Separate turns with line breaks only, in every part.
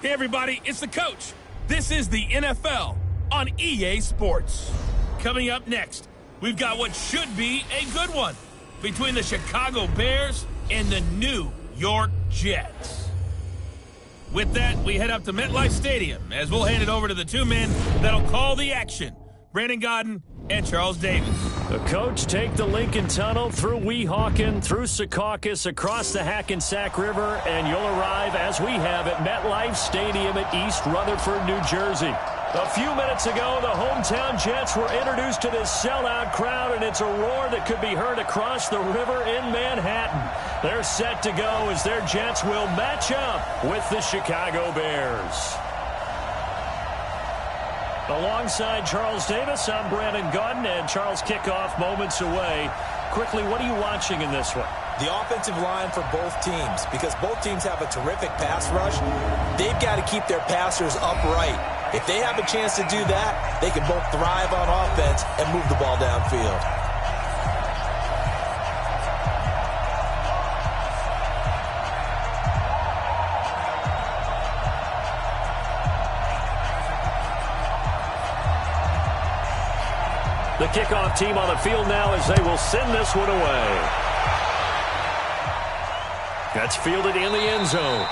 Hey, everybody, it's the coach. This is the NFL on EA Sports. Coming up next, we've got what should be a good one between the Chicago Bears and the New York Jets. With that, we head up to MetLife Stadium as we'll hand it over to the two men that'll call the action, Brandon Gaudin and Charles Davis.
The coach take the Lincoln Tunnel through Weehawken, through Secaucus, across the Hackensack River, and you'll arrive, as we have, at MetLife Stadium at East Rutherford, New Jersey. A few minutes ago, the hometown Jets were introduced to this sellout crowd, and it's a roar that could be heard across the river in Manhattan. They're set to go as their Jets will match up with the Chicago Bears. Alongside Charles Davis, I'm Brandon Gaudin, and Charles, kickoff moments away. Quickly, what are you watching in this one?
The offensive line for both teams, because both teams have a terrific pass rush. They've got to keep their passers upright. If they have a chance to do that, they can both thrive on offense and move the ball downfield.
The kickoff team on the field now as they will send this one away. That's fielded in the end zone.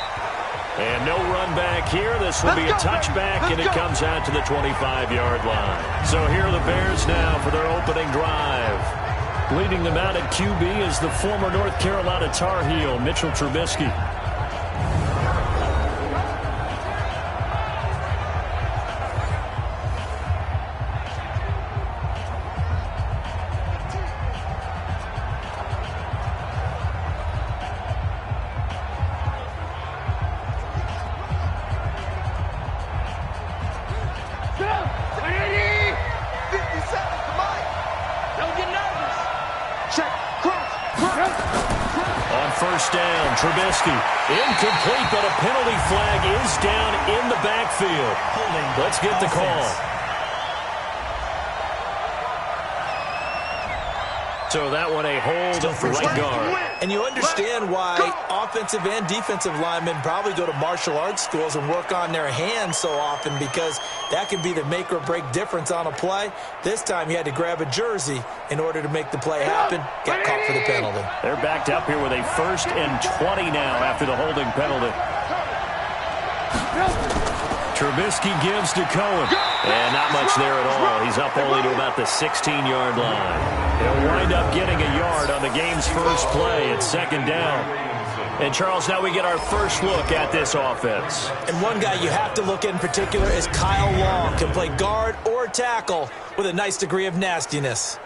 And no run back here. This will be a touchback, and it comes out to the 25-yard line. So here are the Bears now for their opening drive. Leading them out at QB is the former North Carolina Tar Heel, Mitchell Trubisky. Trubisky, incomplete, but a penalty flag is down in the backfield. Let's get the call. So that one a hold for right guard.
And you understand why offensive and defensive linemen probably go to martial arts schools and work on their hands so often, because that can be the make or break difference on a play. This time he had to grab a jersey in order to make the play happen. Got caught for the penalty.
They're backed up here with a 1st and 20 now after the holding penalty. Trubisky gives to Cohen. And not much there at all. He's up only to about the 16-yard line. He'll wind up getting a yard on the game's first play at 2nd down. And, Charles, now we get our first look at this offense.
And one guy you have to look at in particular is Kyle Long. Can play guard or tackle with a nice degree of nastiness.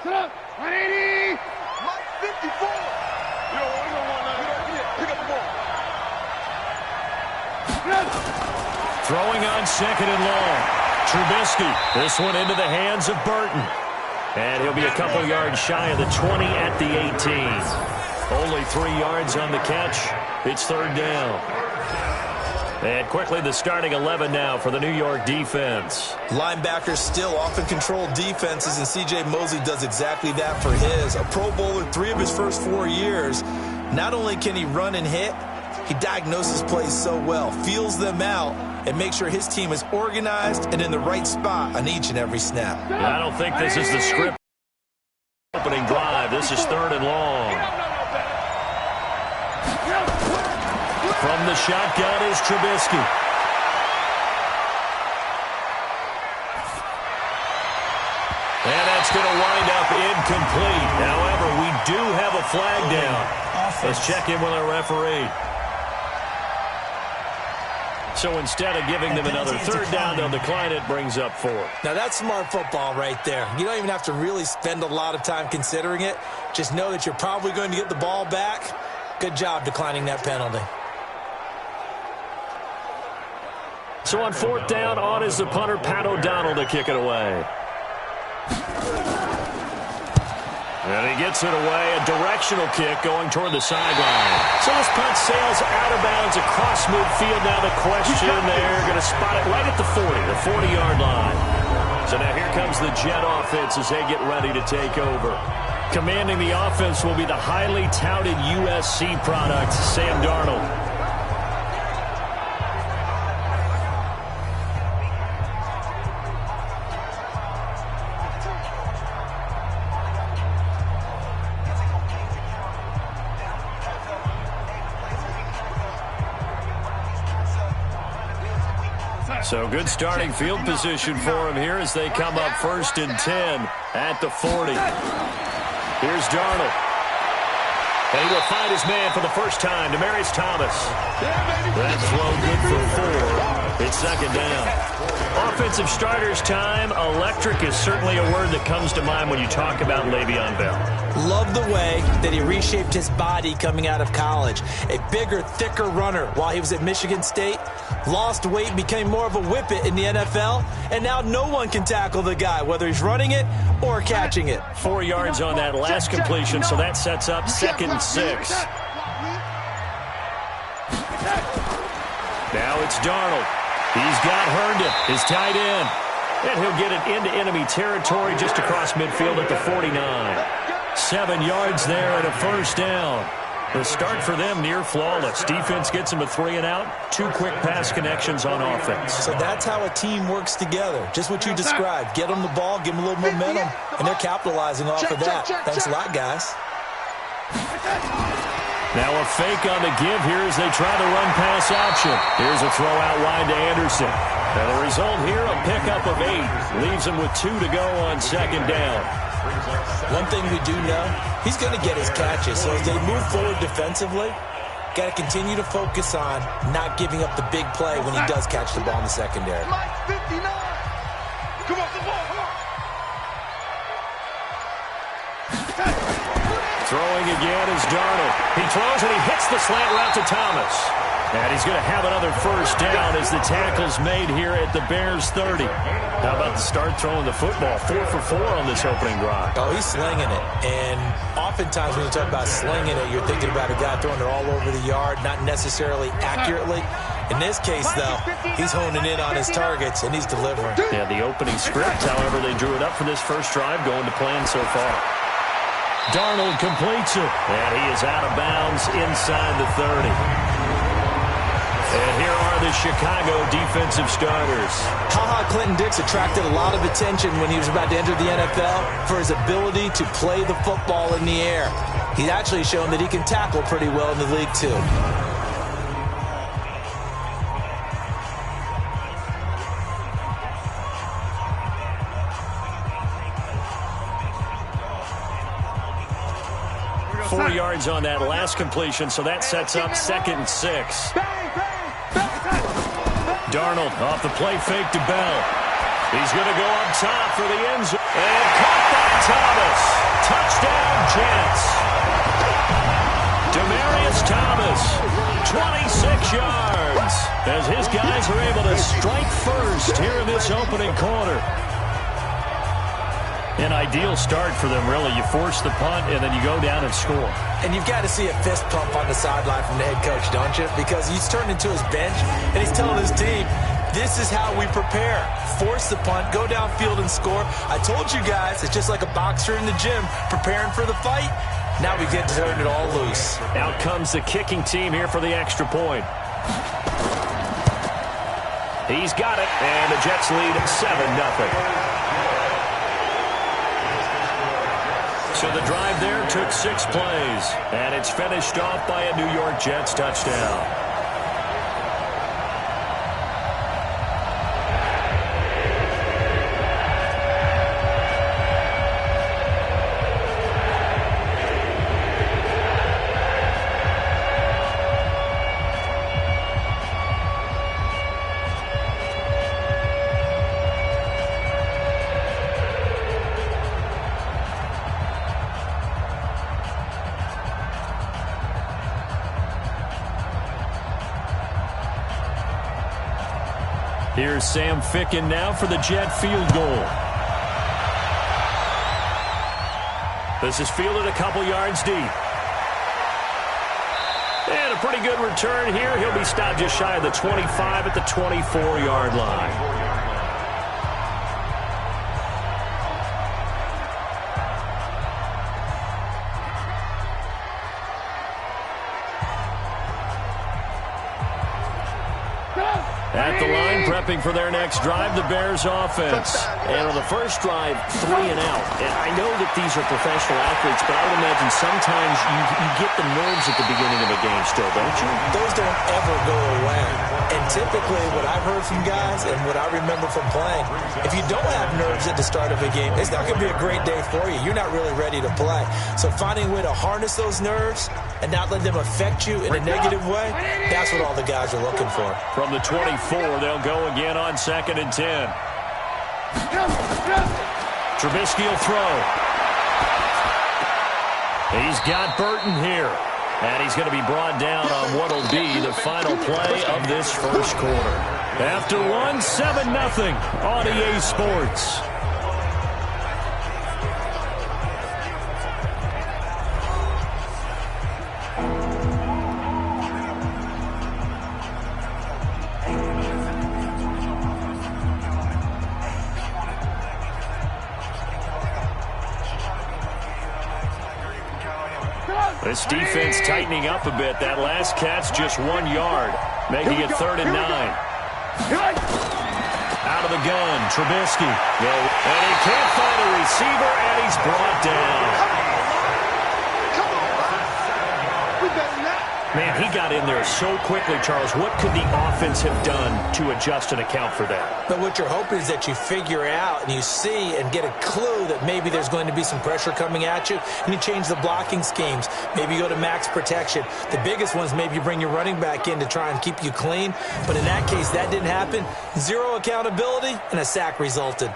Set up, 180. Mike 54. Yo, we don't want nothing. Pick up the ball.
Throwing on 2nd and long. Trubisky, this one into the hands of Burton. And he'll be a couple yards shy of the 20 at the 18. Only 3 yards on the catch. It's 3rd down. And quickly the starting 11 now for the New York defense.
Linebackers still often control defenses, and C.J. Mosley does exactly that for his. A Pro Bowler 3 of his first 4 years. Not only can he run and hit, he diagnoses plays so well, feels them out, and makes sure his team is organized and in the right spot on each and every snap.
I don't think this is the script opening drive. This is 3rd and long. From the shotgun is Trubisky. And that's going to wind up incomplete. However, we do have a flag down. Let's check in with our referee. So instead of giving them another 3rd down, they'll decline it, brings up 4.
Now that's smart football right there. You don't even have to really spend a lot of time considering it. Just know that you're probably going to get the ball back. Good job declining that penalty.
So on 4th down, on is the punter, Pat O'Donnell, to kick it away. And he gets it away, a directional kick going toward the sideline. So this punt sails out of bounds across midfield. Now the question, they're going to spot it right at the 40, the 40-yard line. So now here comes the Jet offense as they get ready to take over. Commanding the offense will be the highly touted USC product, Sam Darnold. So good starting field position for him here as they come up 1st and 10 at the 40. Here's Darnold. And he will find his man for the first time, Demaryius Thomas. That throw good for 4. It's 2nd down. Offensive starters time. Electric is certainly a word that comes to mind when you talk about Le'Veon Bell.
Love the way that he reshaped his body coming out of college. A bigger, thicker runner while he was at Michigan State. Lost weight, became more of a whippet in the NFL, and now no one can tackle the guy, whether he's running it or catching it.
4 yards on that last completion, so that sets up 2nd and 6. Now it's Darnold. He's got Herndon, his tight end. And he'll get it into enemy territory just across midfield at the 49. 7 yards there and a 1st down. The start for them near flawless. Defense gets them a 3 and out. 2 quick pass connections on offense.
So that's how a team works together. Just what you described. Get them the ball, give them a little momentum, and they're capitalizing off of that. Thanks a lot, guys.
Now a fake on the give here as they try the run pass option. Here's a throw out wide to Anderson. And the result here, a pickup of 8. Leaves them with 2 to go on 2nd down.
One thing we do know, he's going to get his catches. So as they move forward defensively, got to continue to focus on not giving up the big play when he does catch the ball in the secondary.
Come on, the ball, come on.
Throwing again is Darnold. He throws and he hits the slant route to Thomas. And he's going to have another 1st down as the tackle's made here at the Bears 30. How about the start throwing the football? 4 for 4 on this opening drive.
Oh, he's slinging it. And oftentimes when you talk about slinging it, you're thinking about a guy throwing it all over the yard, not necessarily accurately. In this case, though, he's honing in on his targets, and he's delivering.
Yeah, the opening script, however, they drew it up for this first drive, going to plan so far. Darnold completes it, and he is out of bounds inside the 30. And here are the Chicago defensive starters.
Ha-Ha Clinton-Dix attracted a lot of attention when he was about to enter the NFL for his ability to play the football in the air. He's actually shown that he can tackle pretty well in the league, too.
Four yards on that last completion, so that sets up 2nd and 6. Darnold off the play fake to Bell. He's going to go up top for the end zone. And caught by Thomas. Touchdown, Jets. Demaryius Thomas, 26 yards, as his guys are able to strike first here in this opening quarter. An ideal start for them, really. You force the punt, and then you go down and score.
And you've got to see a fist pump on the sideline from the head coach, don't you? Because he's turned into his bench, and he's telling his team, this is how we prepare. Force the punt, go downfield and score. I told you guys, it's just like a boxer in the gym preparing for the fight. Now we get to turn it all loose.
Out comes the kicking team here for the extra point. He's got it, and the Jets lead 7-0. So the drive there took 6 plays, and it's finished off by a New York Jets touchdown. Here's Sam Ficken now for the Jet field goal. This is fielded a couple yards deep. And a pretty good return here. He'll be stopped just shy of the 25 at the 24-yard line. At the line, prepping for their next drive, the Bears offense.
And on the first drive, 3 and out. And I know that these are professional athletes, but I would imagine sometimes you get the nerves at the beginning of a game still, don't you?
Those don't ever go away. And typically what I've heard from guys and what I remember from playing, if you don't have nerves at the start of a game, it's not going to be a great day for you. You're not really ready to play. So finding a way to harness those nerves and not let them affect you in a negative way, that's what all the guys are looking for.
From the 24, they'll go again on 2nd and 10. Trubisky will throw. He's got Burton here. And he's going to be brought down on what will be the final play of this first quarter. After one, 7-0 on EA Sports. This defense tightening up a bit. That last catch just 1 yard, making it 3rd and 9. Out of the gun, Trubisky. And he can't find a receiver, and he's brought down.
Come on, we better not.
Man, he got in there so quickly, Charles. What could the offense have done to adjust and account for that?
But what you're hoping is that you figure out and you see and get a clue that maybe there's going to be some pressure coming at you, and you change the blocking schemes. Maybe you go to max protection. The biggest one is maybe you bring your running back in to try and keep you clean. But in that case, that didn't happen. 0 accountability, and a sack resulted.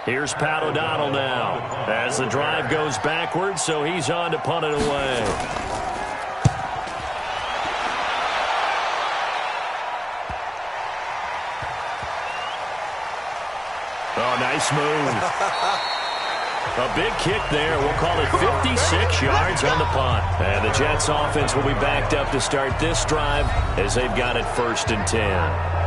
Here's Pat O'Donnell now as the drive goes backwards, so he's on to punt it away. Oh, nice move. A big kick there. We'll call it 56 yards on the punt. And the Jets offense will be backed up to start this drive as they've got it 1st and 10.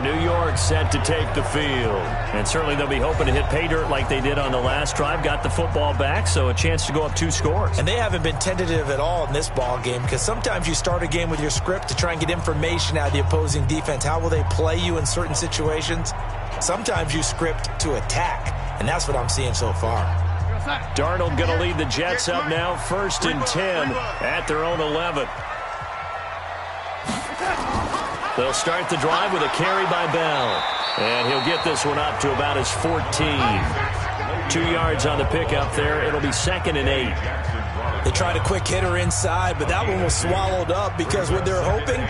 New York set to take the field. And certainly they'll be hoping to hit pay dirt like they did on the last drive. Got the football back, so a chance to go up 2 scores.
And they haven't been tentative at all in this ball game, because sometimes you start a game with your script to try and get information out of the opposing defense. How will they play you in certain situations? Sometimes you script to attack, and that's what I'm seeing so far.
Darnold going to lead the Jets up now, 1st and 10 at their own 11. They'll start the drive with a carry by Bell. And he'll get this one up to about his 14. 2 yards on the pickup there. It'll be 2nd and 8.
They tried a quick hitter inside, but that one was swallowed up because what they're hoping,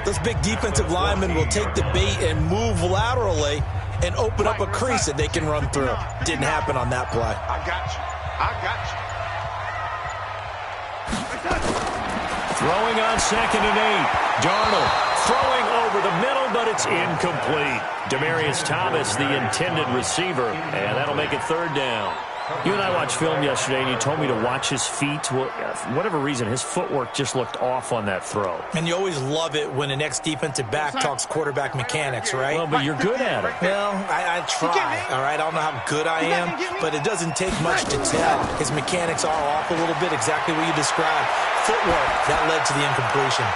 those big defensive linemen will take the bait and move laterally and open up a crease that they can run through. Didn't happen on that play.
I got you. I got you.
Throwing on 2nd and 8. Darnold throwing over the middle, but it's incomplete. Demaryius Thomas, the intended receiver, and that'll make it 3rd down. You and I watched film yesterday, and you told me to watch his feet. Well, for whatever reason, his footwork just looked off on that throw.
And you always love it when an ex-defensive back talks quarterback mechanics, right?
Well, but you're good at it.
Well, I try, all right? I don't know how good I am, but it doesn't take much to tell. His mechanics are off a little bit, exactly what you described. Footwork, that led to the incompletion.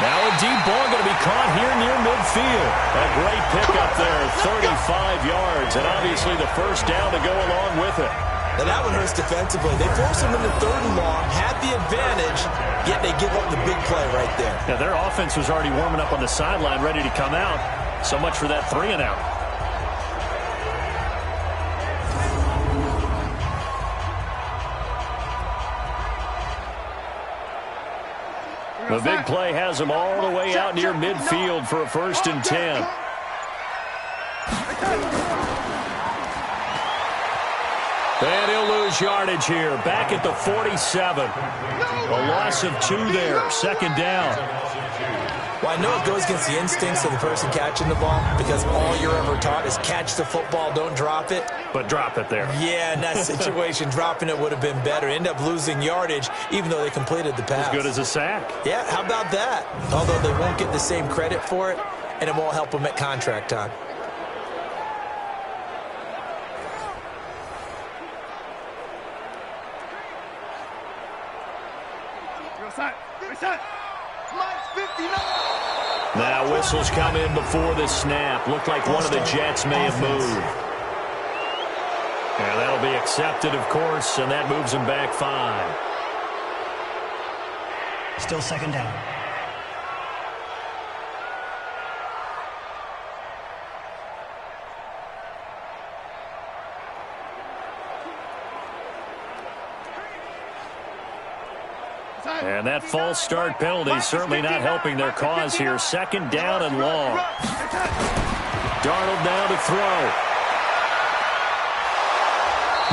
Now a deep ball going to be caught here near midfield. A great pickup there, 35 yards, and obviously the first down to go along with it.
Now that one hurts defensively. They force him into 3rd and long, had the advantage, yet they give up the big play right there.
Now their offense was already warming up on the sideline, ready to come out. So much for that 3 and out. The big play has him all the way out near midfield for a 1st and 10. And he'll lose yardage here. Back at the 47. A loss of 2 there. 2nd down.
Well, I know it goes against the instincts of the person catching the ball, because all you're ever taught is catch the football, don't drop it.
But drop it there.
Yeah, in that situation, dropping it would have been better. End up losing yardage, even though they completed the pass.
As good as a sack.
Yeah, how about that? Although they won't get the same credit for it, and it won't help them at contract time.
Reset. Mine's 59.
Now whistles come in before the snap. Looked like one of the Jets may have moved. And that'll be accepted, of course, and that moves them back 5.
Still second down.
And that false start penalty certainly not helping their cause here. Second down and long. Darnold now to throw.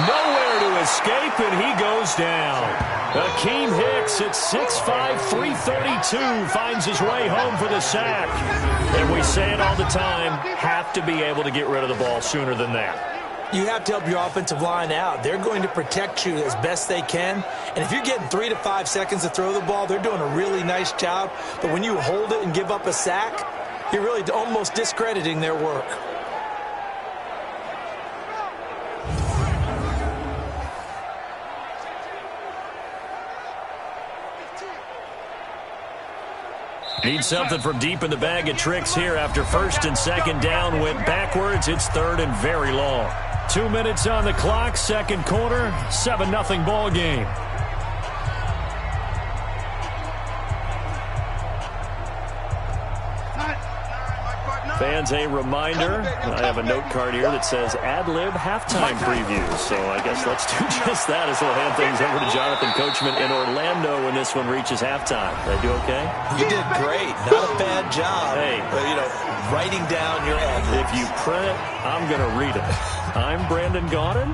Nowhere to escape, and he goes down. Akeem Hicks at 6'5", 332 finds his way home for the sack. And we say it all the time, have to be able to get rid of the ball sooner than that.
You have to help your offensive line out. They're going to protect you as best they can. And if you're getting 3 to 5 seconds to throw the ball, they're doing a really nice job. But when you hold it and give up a sack, you're really almost discrediting their work.
Need something from deep in the bag of tricks here after first and second down went backwards. It's third and very long. 2 minutes on the clock, second quarter, 7-0 ball game. Fans, a reminder, I have a note card here that says ad-lib halftime preview. So I guess let's do just that as we'll hand things over to Jonathan Coachman in Orlando when this one reaches halftime. Did I do okay?
You did great. Not a bad job.
Hey.
But, writing down your ad-libs.
If you print it, I'm going to read it. I'm Brandon Gaudin.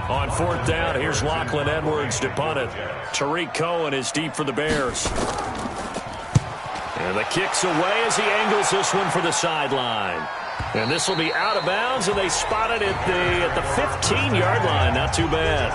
On fourth down, here's Lachlan Edwards to punt it. Tariq Cohen is deep for the Bears. And the kick's away as he angles this one for the sideline. And this will be out of bounds, and they spot it at the 15-yard line. Not too bad.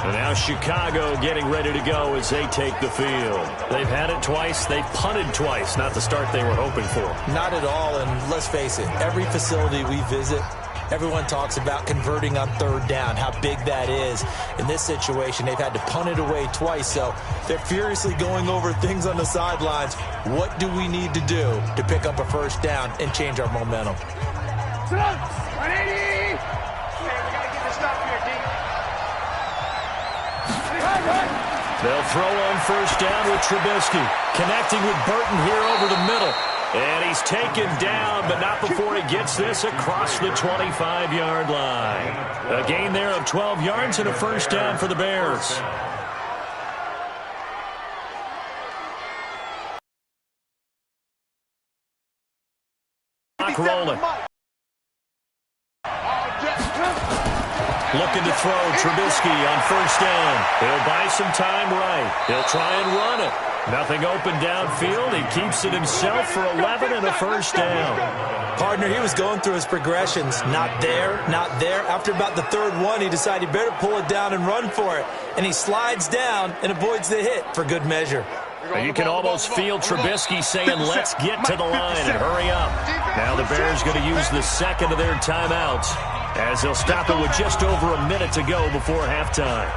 And now Chicago getting ready to go as they take the field. They've had it twice. They've punted twice. Not the start they were hoping for.
Not at all, and let's face it, every facility we visit, everyone talks about converting on third down, how big that is. In this situation, they've had to punt it away twice, so they're furiously going over things on the sidelines. What do we need to do to pick up a first down and change our momentum?
180! Hey, we got to get this stop here, D.
They'll throw on first down with Trubisky. Connecting with Burton here over the middle. And he's taken down, but not before he gets this across the 25-yard line. A gain there of 12 yards and a first down for the Bears. Clock rolling. Looking to throw Trubisky on first down. He'll buy some time right. He'll try and run it. Nothing open downfield. He keeps it himself for 11 and a first down.
Partner, he was going through his progressions. Not there, not there. After about the third one, he decided he better pull it down and run for it. And he slides down and avoids the hit for good measure.
You can almost feel Trubisky saying, let's get to the line and hurry up. Now the Bears going to use the second of their timeouts as they'll stop it with just over a minute to go before halftime.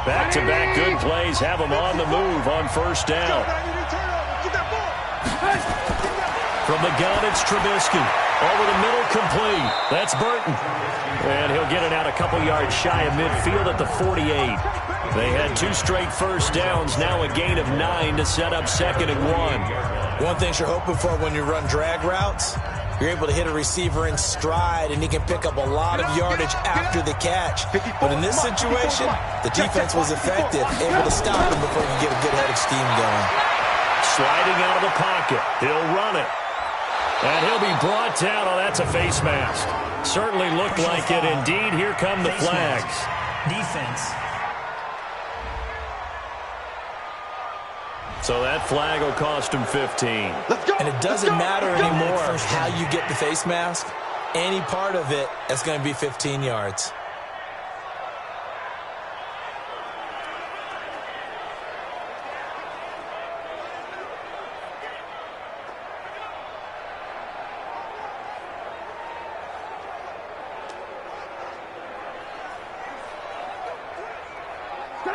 Back-to-back good plays have them on the move on first down. From the gun, it's Trubisky. Over the middle, complete. That's Burton. And he'll get it out a couple yards shy of midfield at the 48. They had 2 straight first downs, now a gain of 9 to set up second and 1.
One thing you're hoping for when you run drag routes, you're able to hit a receiver in stride, and he can pick up a lot of yardage after the catch. But in this situation, the defense was effective, able to stop him before you get a good head of steam going.
Sliding out of the pocket. He'll run it. And he'll be brought down. Oh, that's a face mask. Certainly looked like it. Indeed, here come the flags.
Defense.
So that flag will cost him 15.
And it doesn't matter anymore how you get the face mask. Any part of it is going to be 15 yards.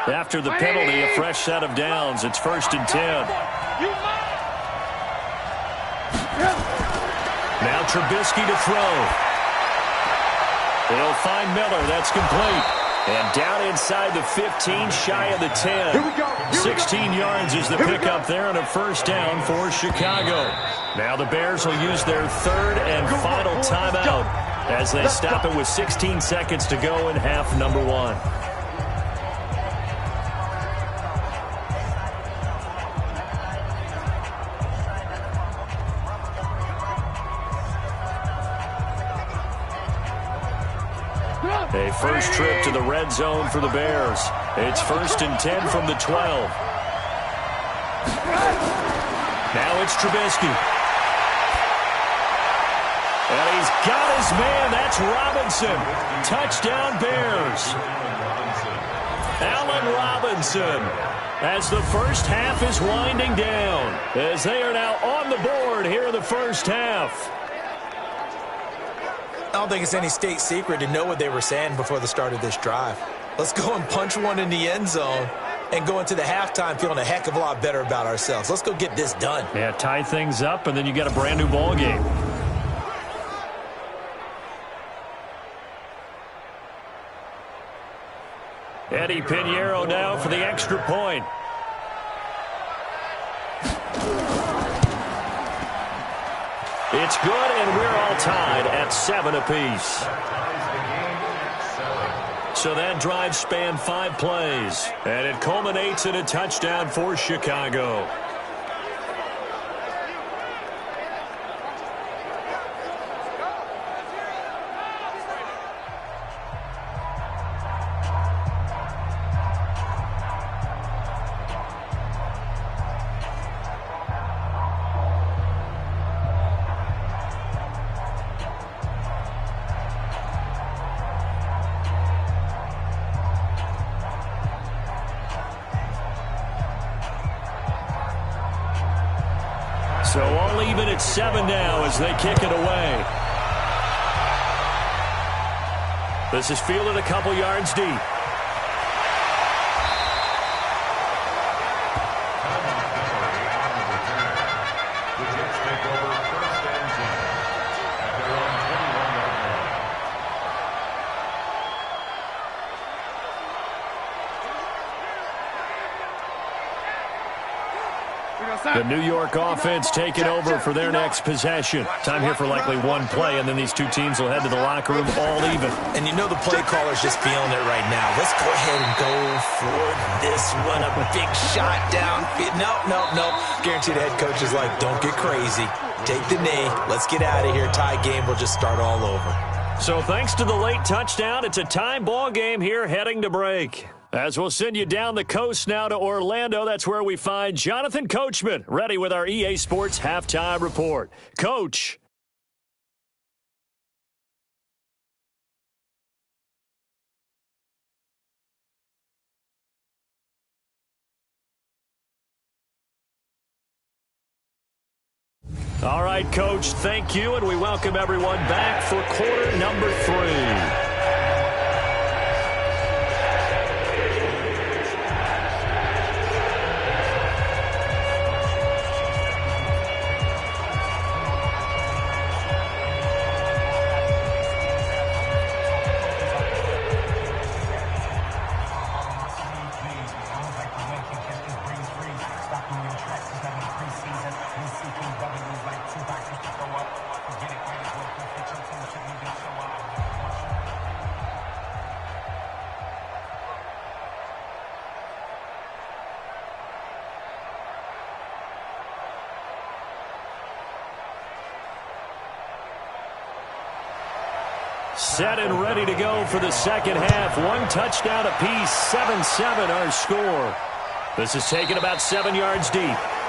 After the penalty, a fresh set of downs. It's 1st and 10. Now Trubisky to throw. He'll find Miller. That's complete. And down inside the 15, shy of the 10. 16 yards is the pickup there, and a first down for Chicago. Now the Bears will use their 3rd and final timeout as they stop it with 16 seconds to go in half number 1. A first trip to the red zone for the Bears. It's 1st and 10 from the 12. Now it's Trubisky. And he's got his man. That's Robinson. Touchdown Bears. Allen Robinson. As the first half is winding down. As they are now on the board here in the first half.
I don't think it's any state secret to know what they were saying before the start of this drive. Let's go and punch one in the end zone and go into the halftime feeling a heck of a lot better about ourselves. Let's go get this done.
Yeah, tie things up, and then you get a brand new ball game. Eddie Pinheiro now for the extra point. It's good, and we're all tied at 7 apiece. So that drive spanned 5 plays, and it culminates in a touchdown for Chicago. So all even at 7 now as they kick it away. This is fielded a couple yards deep. The New York offense taking over for their next possession. Time here for likely one play, and then these two teams will head to the locker room all even.
And you know the play caller's just feeling it right now. Let's go ahead and go for this one. A big shot down. No. Guaranteed the head coach is like, don't get crazy. Take the knee. Let's get out of here. Tie game will just start all over.
So thanks to the late touchdown, it's a tie ball game here heading to break. As we'll send you down the coast now to Orlando, that's where we find Jonathan Coachman, ready with our EA Sports Halftime Report. Coach. All right, Coach, thank you, and we welcome everyone back for quarter number 3. Set and ready to go for the second half. One touchdown apiece, 7-7 our score. This is taken about 7 yards deep.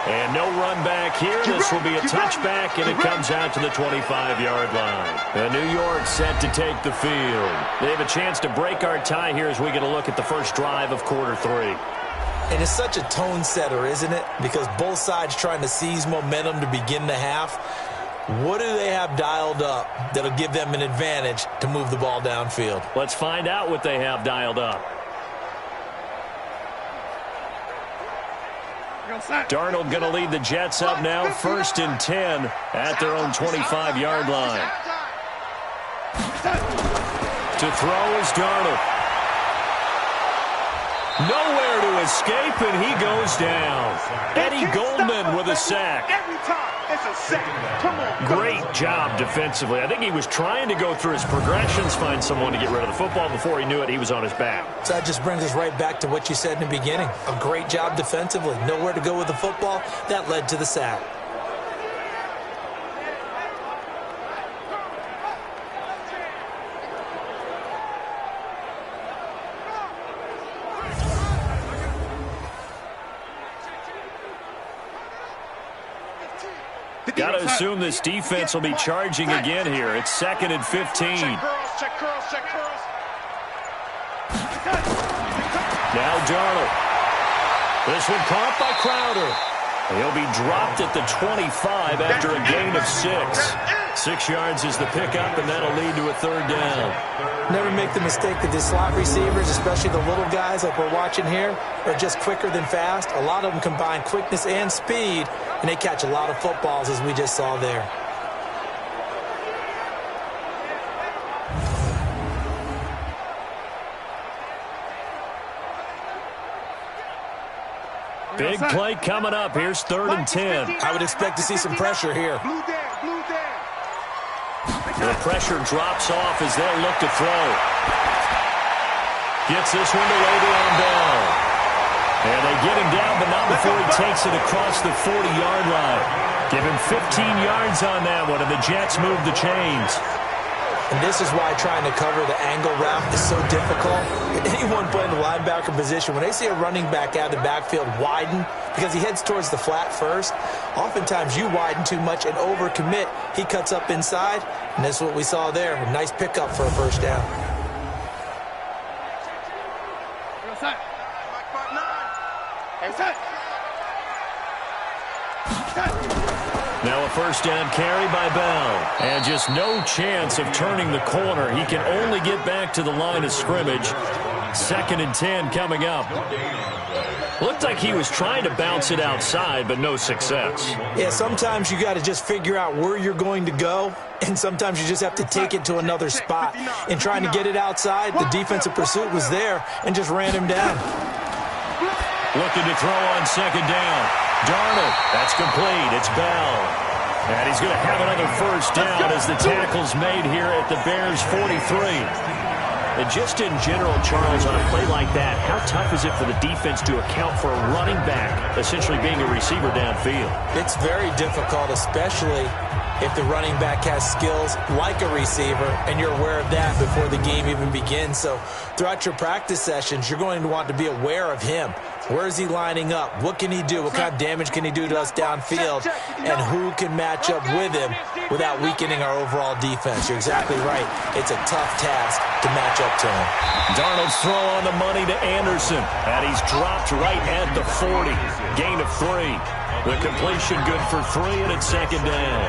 And no run back here. This will be a touchback, and it comes out to the 25-yard line. And New York set to take the field. They have a chance to break our tie here as we get a look at the first drive of quarter 3.
And it's such a tone setter, isn't it? Because both sides trying to seize momentum to begin the half. What do they have dialed up that'll give them an advantage to move the ball downfield?
Let's find out what they have dialed up. Darnold going to lead the Jets up now, 1st and 10 at their own 25-yard line. To throw is Darnold. Nowhere to escape, and he goes down. Eddie Goldman with a sack.
Every time, it's a sack. Come on.
Great job defensively. I think he was trying to go through his progressions, find someone to get rid of the football. Before he knew it, he was on his back.
So that just brings us right back to what you said in the beginning. A great job defensively. Nowhere to go with the football. That led to the sack.
Got to assume this defense will be charging again here. It's 2nd and 15.
Check curls.
Now Darnold. This one caught by Crowder. He'll be dropped at the 25 after a gain of 6. 6 yards is the pickup, and that'll lead to a 3rd down.
Never make the mistake that the slot receivers, especially the little guys like we're watching here, are just quicker than fast. A lot of them combine quickness and speed, and they catch a lot of footballs, as we just saw there.
Big play coming up. Here's 3rd and 10.
I would expect to see some pressure here.
Blue down.
The pressure drops off as they'll look to throw. Gets this one to Le'Veon Bell. And they get him down, but not before he takes it across the 40-yard line. Give him 15 yards on that one, and the Jets move the chains.
And this is why trying to cover the angle route is so difficult. Anyone playing the linebacker position, when they see a running back out of the backfield widen, because he heads towards the flat first, oftentimes you widen too much and overcommit. He cuts up inside, and that's what we saw there. A nice pickup for a 1st down.
Now a 1st down carry by Bell. And just no chance of turning the corner. He can only get back to the line of scrimmage. 2nd and 10 coming up. Looked like he was trying to bounce it outside, but no success.
Yeah, sometimes you got to just figure out where you're going to go, and sometimes you just have to take it to another spot. In trying to get it outside, the defensive pursuit was there and just ran him down.
Looking to throw on 2nd down. Darnold, that's complete. It's Bell. And he's going to have another 1st down as the tackle's made here at the Bears' 43. And just in general, Charles, on a play like that, how tough is it for the defense to account for a running back essentially being a receiver downfield?
It's very difficult, especially if the running back has skills like a receiver, and you're aware of that before the game even begins. So throughout your practice sessions, you're going to want to be aware of him. Where is he lining up? What can he do? What kind of damage can he do to us downfield? And who can match up with him without weakening our overall defense? You're exactly right. It's a tough task to match up to him.
Darnold's throw on the money to Anderson. And he's dropped right at the 40. Gain of 3. The completion good for 3, and it's 2nd down.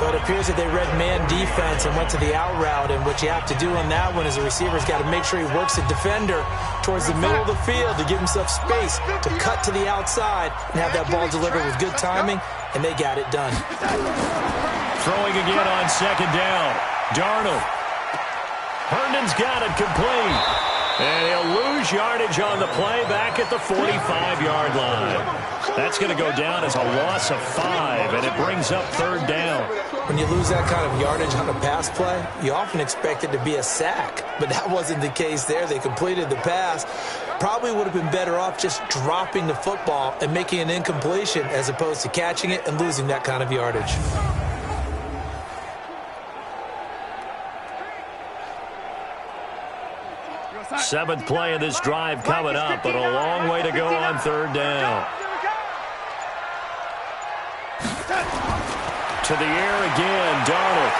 But it appears that they read man defense and went to the out route, and what you have to do on that one is the receiver's got to make sure he works the defender towards the middle of the field to give himself space to cut to the outside and have that ball delivered with good timing, and they got it done.
Throwing again on 2nd down. Darnold. Herndon's got it complete. And he'll lose yardage on the play back at the 45-yard line. That's going to go down as a loss of 5, and it brings up 3rd down.
When you lose that kind of yardage on a pass play, you often expect it to be a sack, but that wasn't the case there. They completed the pass. Probably would have been better off just dropping the football and making an incompletion as opposed to catching it and losing that kind of yardage.
Seventh play of this drive coming up, but a long way to go on 3rd down. To the air again, Darnold.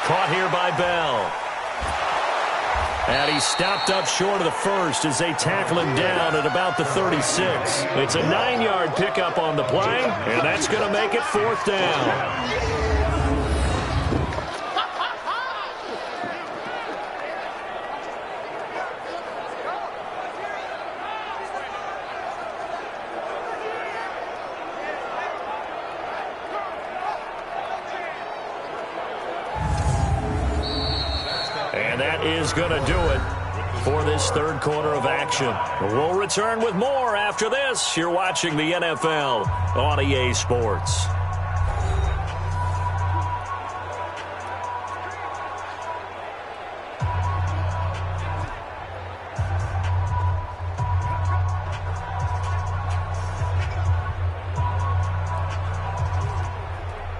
Caught here by Bell. And he stopped up short of the 1st as they tackle him down at about the 36. It's a 9-yard pickup on the play, and that's going to make it 4th down. that is going to do it for this third quarter of action. We'll return with more after this. You're watching the NFL on EA Sports.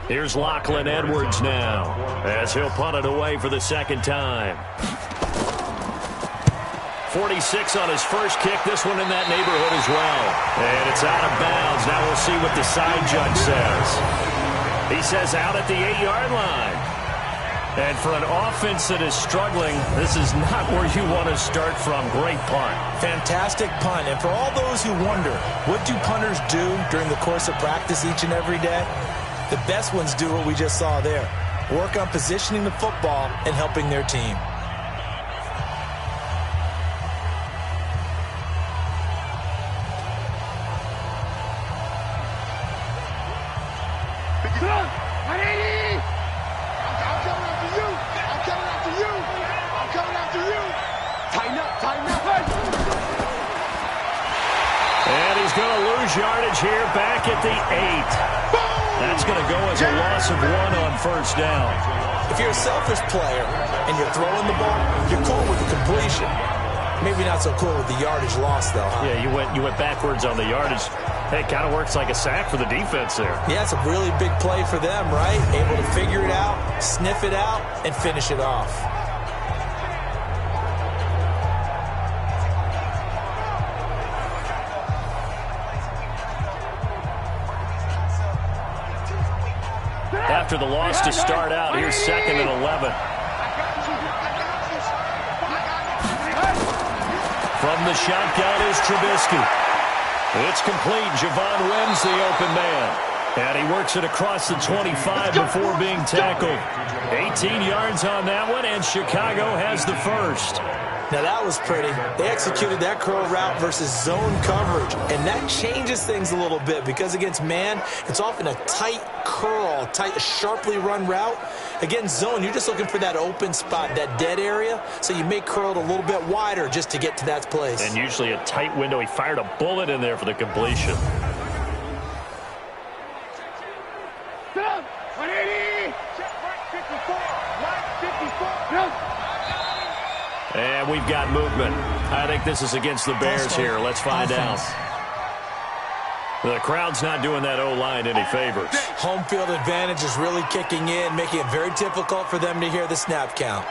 Here's Lachlan Edwards now as he'll punt it away for the second time. 46 on his first kick. This one in that neighborhood as well. And it's out of bounds. Now we'll see what the side judge says. He says out at the 8-yard line. And for an offense that is struggling, this is not where you want to start from. Great punt.
Fantastic punt. And for all those who wonder, what do punters do during the course of practice each and every day? The best ones do what we just saw there. Work on positioning the football and helping their team.
And he's going to lose yardage here back at the 8. That's going to go as a loss of 1 on first down.
If you're a selfish player and you're throwing the ball, you're cool with the completion. Maybe not so cool with the yardage loss, though, huh?
Yeah, you went backwards on the yardage. Hey, it kind of works like a sack for the defense there.
Yeah, it's a really big play for them, right? Able to figure it out, sniff it out, and finish it off.
After the loss to start out, here's 2nd and 11. From the shotgun is Trubisky. It's complete. Javon wins the open man. And he works it across the 25 before being tackled. 18 yards on that one, and Chicago has the first.
Now that was pretty. They executed that curl route versus zone coverage, and that changes things a little bit because against man, it's often a tight curl, tight, sharply run route. Against zone, you're just looking for that open spot, that dead area, so you may curl it a little bit wider just to get to that place.
And usually a tight window. He fired a bullet in there for the completion. And we've got movement. I think this is against the Bears here. Let's find out. The crowd's not doing that O-line any favors.
Home field advantage is really kicking in, making it very difficult for them to hear the snap count.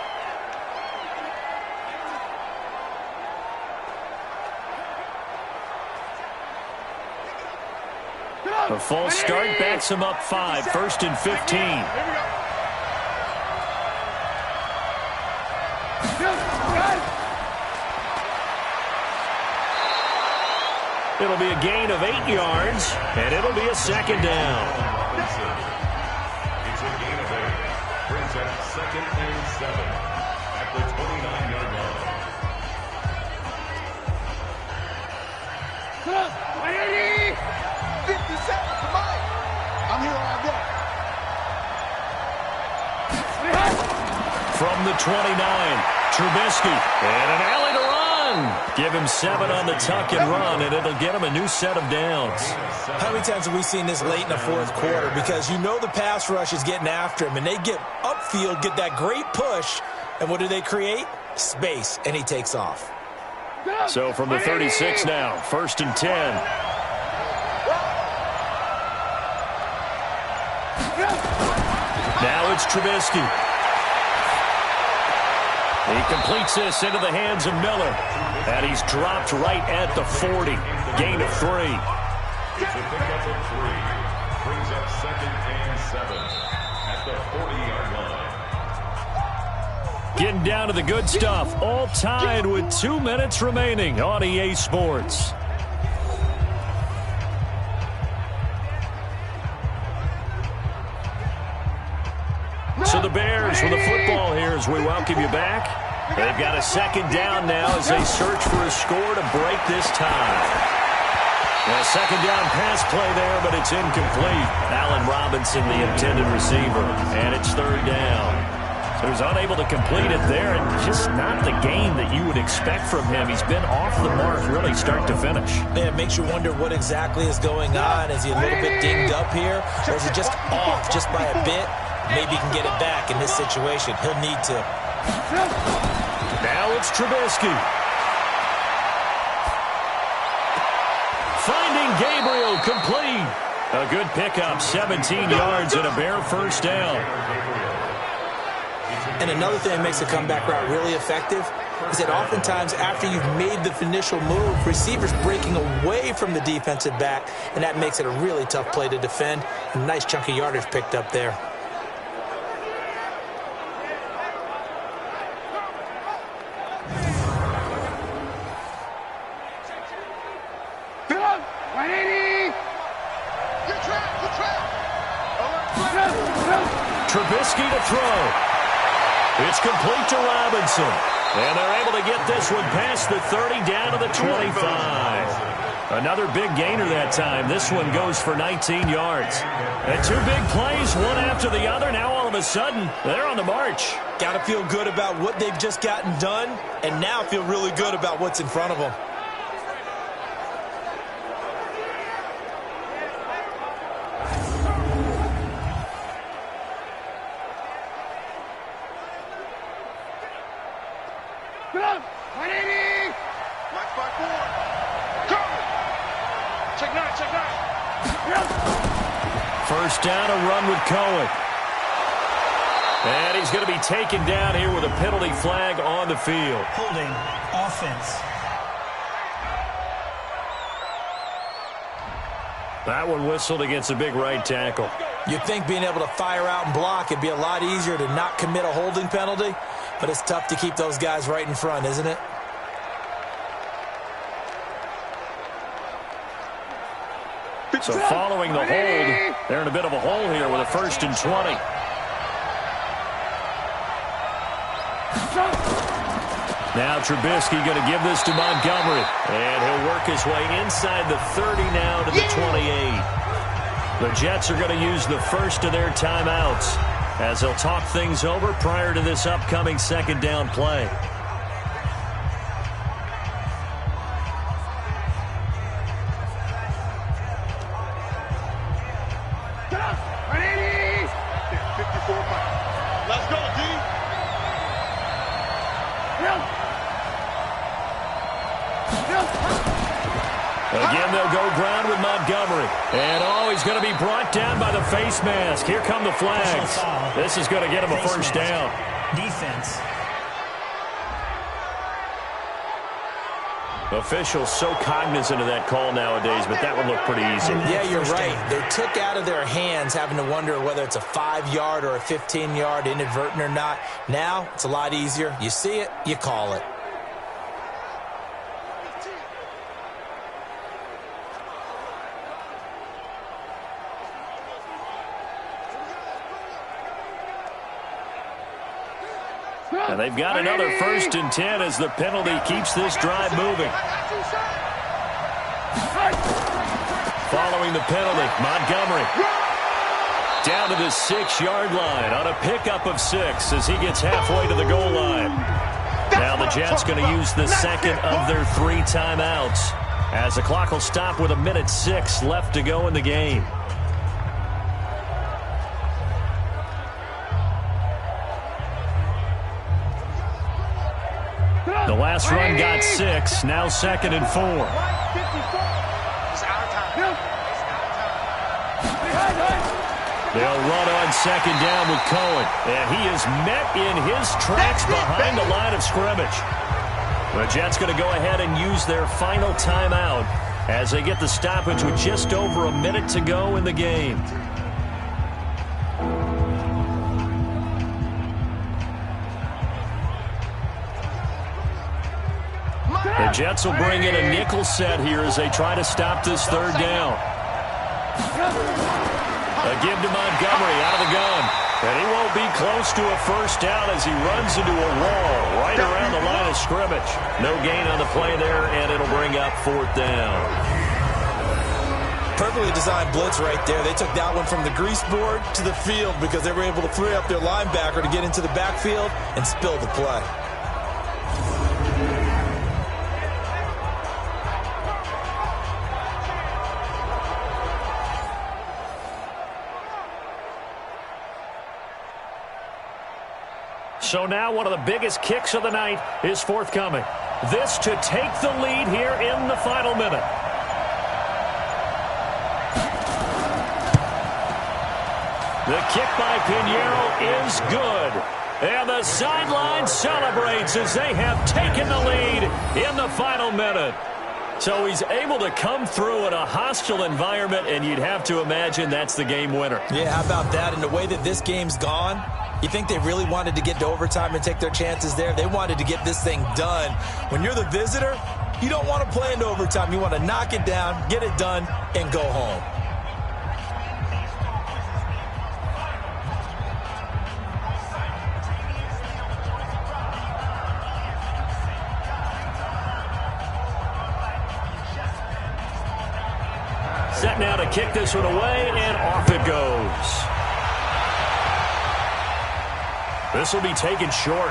A false start backs him up 5. 1st and 15. It'll be a gain of 8 yards, and it'll be a 2nd down.
It's a gain of 8. Brings up 2nd and 7 at the 29-yard line.
Come on, 180! 57, come on! I'm here all day.
From the 29, Trubisky, and an alley to run. Give him 7 on the tuck and run, and it'll get him a new set of downs.
How many times have we seen this late in the fourth quarter? Because you know the pass rush is getting after him, and they get upfield, get that great push, and what do they create? Space, and he takes off.
So from the 36 now, 1st and 10. Now it's Trubisky. He completes this into the hands of Miller. And he's dropped right at the 40. Gain of 3.
It's a pickup of 3. Brings up 2nd and 7 at the 40-yard line.
Getting down to the good stuff. All tied with 2 minutes remaining on EA Sports. So the Bears with the football here as we welcome you back. They've got a 2nd down now as they search for a score to break this tie. A 2nd down pass play there, but it's incomplete. Allen Robinson, the intended receiver, and it's 3rd down. who's unable to complete it there, and just not the game that you would expect from him. He's been off the mark really start to finish.
Yeah, it makes you wonder what exactly is going on. Is he a little bit dinged up here, or is he just off just by a bit? Maybe he can get it back in this situation. He'll need to.
Now it's Trubisky. Finding Gabriel complete. A good pickup, 17 yards and a Bear first down.
And another thing that makes the comeback route really effective is that oftentimes after you've made the initial move, receivers breaking away from the defensive back, and that makes it a really tough play to defend. A nice chunk of yardage picked up there.
Trubisky to throw. It's complete to Robinson. And they're able to get this one past the 30 down to the 25. Another big gainer that time. This one goes for 19 yards. And two big plays, one after the other. Now all of a sudden, they're on the march.
Got to feel good about what they've just gotten done, and now feel really good about what's in front of them.
First down, a run with Cohen. And he's going to be taken down here with a penalty flag on the field.
Holding offense.
That one whistled against a big right tackle.
You'd think being able to fire out and block it'd be a lot easier to not commit a holding penalty, but it's tough to keep those guys right in front, isn't it?
So following the hold, they're in a bit of a hole here with a 1st and 20. Now Trubisky going to give this to Montgomery. And he'll work his way inside the 30 now to the 28. The Jets are going to use the first of their timeouts as they'll talk things over prior to this upcoming second down play. Again, they'll go ground with Montgomery. And, he's going to be brought down by the face mask. Here come the flags. This is going to get him a first down.
Defense.
Officials so cognizant of that call nowadays, but that would look pretty easy.
Yeah, you're right. They took out of their hands having to wonder whether it's a 5-yard or a 15-yard inadvertent or not. Now, it's a lot easier. You see it, you call it.
And they've got another 1st and 10 as the penalty keeps this drive moving. Following the penalty, Montgomery down to the 6-yard line on a pickup of 6 as he gets halfway to the goal line. Now the Jets going to use the second of their 3 timeouts as the clock will stop with 1:06 left to go in the game. The last run got 6, now 2nd and 4. They'll run on 2nd down with Cohen, and he is met in his tracks behind the line of scrimmage. The Jets going to go ahead and use their final timeout as they get the stoppage with just over a minute to go in the game. The Jets will bring in a nickel set here as they try to stop this 3rd down. A give to Montgomery out of the gun. And he won't be close to a first down as he runs into a wall right around the line of scrimmage. No gain on the play there, and it'll bring up 4th down.
Perfectly designed blitz right there. They took that one from the grease board to the field because they were able to free up their linebacker to get into the backfield and spill the play.
So now one of the biggest kicks of the night is forthcoming. This to take the lead here in the final minute. The kick by Pinheiro is good. And the sideline celebrates as they have taken the lead in the final minute. So he's able to come through in a hostile environment, and you'd have to imagine that's the game winner.
Yeah, how about that? And the way that this game's gone, you think they really wanted to get to overtime and take their chances there? They wanted to get this thing done. When you're the visitor, you don't want to play into overtime. You want to knock it down, get it done, and go home.
Set now to kick this one away, and off it goes. This will be taken short.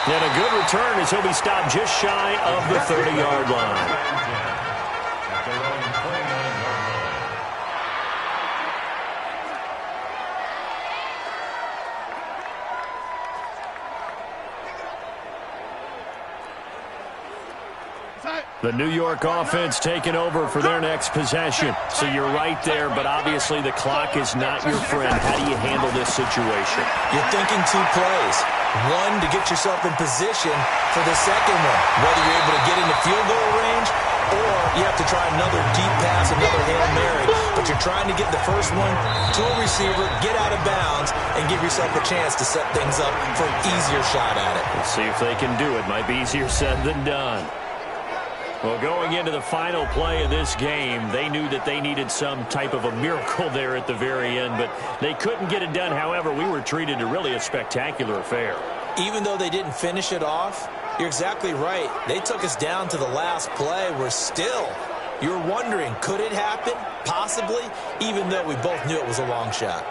And a good return as he'll be stopped just shy of the 30-yard line. The New York offense taking over for their next possession. So you're right there, but obviously the clock is not your friend. How do you handle this situation?
You're thinking two plays. One, to get yourself in position for the second one, whether you're able to get into field goal range or you have to try another deep pass, another Hail Mary. But you're trying to get the first one to a receiver, get out of bounds, and give yourself a chance to set things up for an easier shot at it.
Let's see if they can do it. Might be easier said than done. Well, going into the final play of this game, they knew that they needed some type of a miracle there at the very end, but they couldn't get it done. However, we were treated to really a spectacular affair.
Even though they didn't finish it off, you're exactly right. They took us down to the last play. We're still, you're wondering, could it happen? Possibly, even though we both knew it was a long shot.